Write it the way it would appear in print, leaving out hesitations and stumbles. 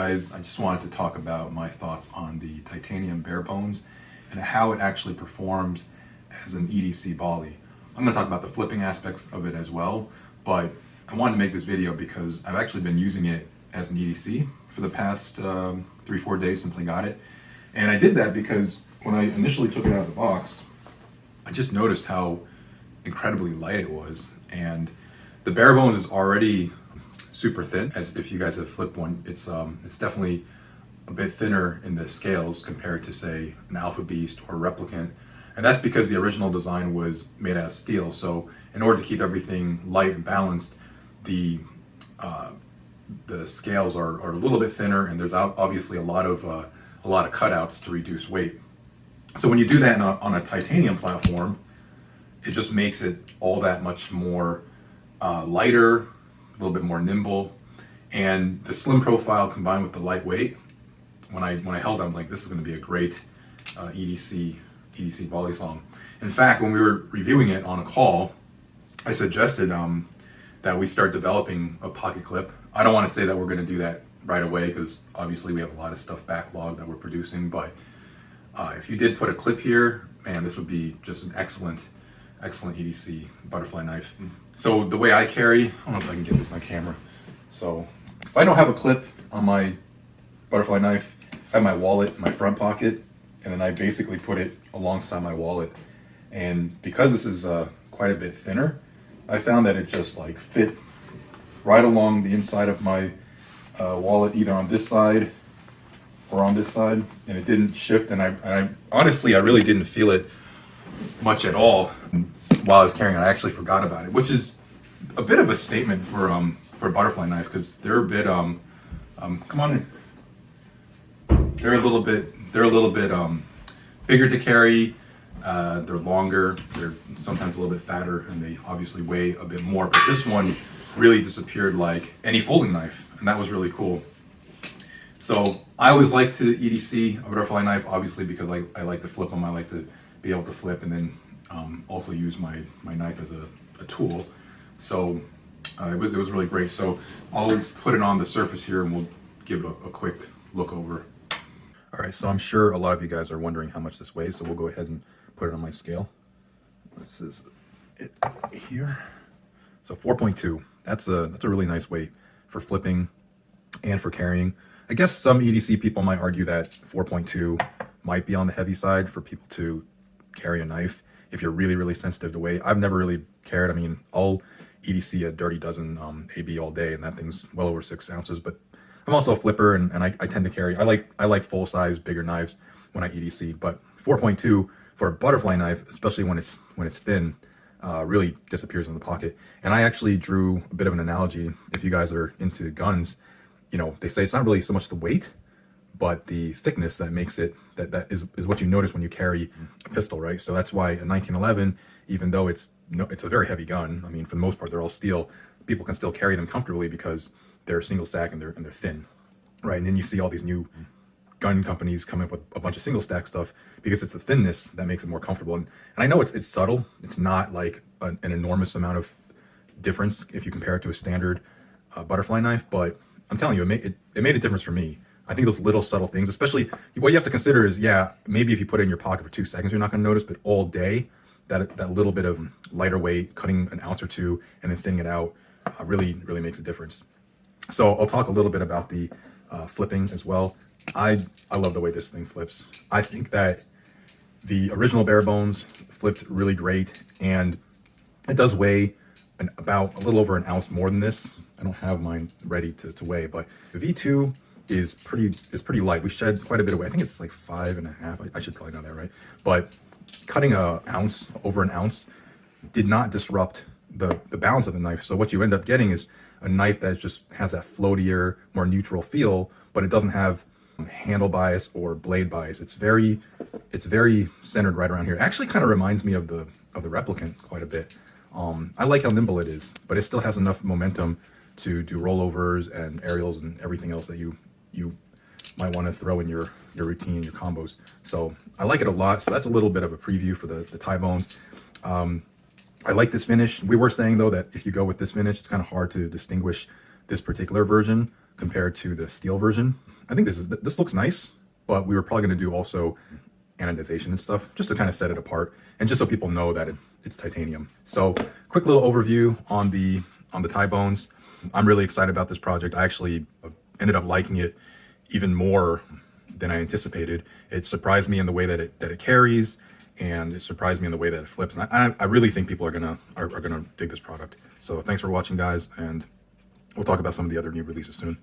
guys, I just wanted to talk about my thoughts on the titanium Barebones and how it actually performs as an EDC volley. I'm going to talk about the flipping aspects of it as well, but I wanted to make this video because I've actually been using it as an EDC for the past 3-4 days since I got it. And I did that because when I initially took it out of the box, I just noticed how incredibly light it was. And the Barebones is already super thin. As if you guys have flipped one, it's definitely a bit thinner in the scales compared to, say, an Alpha Beast or Replicant. And that's because the original design was made out of steel. So in order to keep everything light and balanced, the scales are a little bit thinner, and there's obviously a lot of cutouts to reduce weight. So when you do that on a titanium platform, it just makes it all that much more lighter, a little bit more nimble, and the slim profile combined with the lightweight. When I held it, I'm like, this is going to be a great EDC volley song. In fact, when we were reviewing it on a call, I suggested that we start developing a pocket clip. I don't want to say that we're going to do that right away because obviously we have a lot of stuff backlogged that we're producing, but if you did put a clip here, man, this would be just an excellent EDC butterfly knife. So the way I carry, I don't know if I can get this on camera. So if I don't have a clip on my butterfly knife, I have my wallet in my front pocket, and then I basically put it alongside my wallet. And because this is quite a bit thinner, I found that it just like fit right along the inside of my wallet, either on this side or on this side, and it didn't shift. And I honestly, I really didn't feel it much at all while I was carrying it. I actually forgot about it, which is a bit of a statement for a butterfly knife, because they're a bit come on in. They're a little bit bigger to carry. They're longer. They're sometimes a little bit fatter, and they obviously weigh a bit more. But this one really disappeared like any folding knife, and that was really cool. So I always like to EDC a butterfly knife, obviously, because I like to flip them. I like to be able to flip and then also use my knife as a tool. So it was really great. So I'll put it on the surface here and we'll give it a quick look over. All right, so I'm sure a lot of you guys are wondering how much this weighs, so we'll go ahead and put it on my scale. This is it here. So 4.2. That's a really nice weight for flipping and for carrying. I guess some EDC people might argue that 4.2 might be on the heavy side for people to carry a knife if you're really sensitive to weight. I've never really cared. I mean, I'll EDC a dirty dozen AB all day, and that thing's well over 6 ounces. But I'm also a flipper, and I tend to carry. I like full size, bigger knives when I EDC. But 4.2 for a butterfly knife, especially when it's thin, really disappears in the pocket. And I actually drew a bit of an analogy. If you guys are into guns, you know, they say it's not really so much the weight, but the thickness that makes it, that is what you notice when you carry a pistol, right? So that's why a 1911, even though it's a very heavy gun, I mean, for the most part, they're all steel, people can still carry them comfortably because they're single stack and they're thin, right? And then you see all these new gun companies coming up with a bunch of single stack stuff because it's the thinness that makes it more comfortable. And I know it's subtle. It's not like an enormous amount of difference if you compare it to a standard butterfly knife, but I'm telling you, it made a difference for me. I think those little subtle things, especially what you have to consider is, yeah, maybe if you put it in your pocket for 2 seconds, you're not going to notice, but all day, that little bit of lighter weight, cutting an ounce or two and then thinning it out, really makes a difference. So I'll talk a little bit about the flipping as well. I love the way this thing flips. I think that the original Barebones flipped really great, and it does weigh about a little over an ounce more than this. I don't have mine ready to weigh, but the V2 is pretty light. We shed quite a bit of weight. I think it's like 5.5. I should probably know that, right? But cutting over an ounce did not disrupt the balance of the knife. So what you end up getting is a knife that just has that floatier, more neutral feel, but it doesn't have handle bias or blade bias. It's very centered right around here. It actually kind of reminds me of the Replicant quite a bit. I like how nimble it is, but it still has enough momentum to do rollovers and aerials and everything else that you might want to throw in your routine, your combos. So I like it a lot. So that's a little bit of a preview for the TiBones. I like this finish. We were saying though that if you go with this finish, it's kind of hard to distinguish this particular version compared to the steel version. I think this looks nice, but we were probably going to do also anodization and stuff just to kind of set it apart and just so people know that it's titanium. So quick little overview on the TiBones. I'm really excited about this project. I actually ended up liking it even more than I anticipated. It surprised me in the way that it carries, and it surprised me in the way that it flips. And I really think people are gonna dig this product. So thanks for watching, guys, and we'll talk about some of the other new releases soon.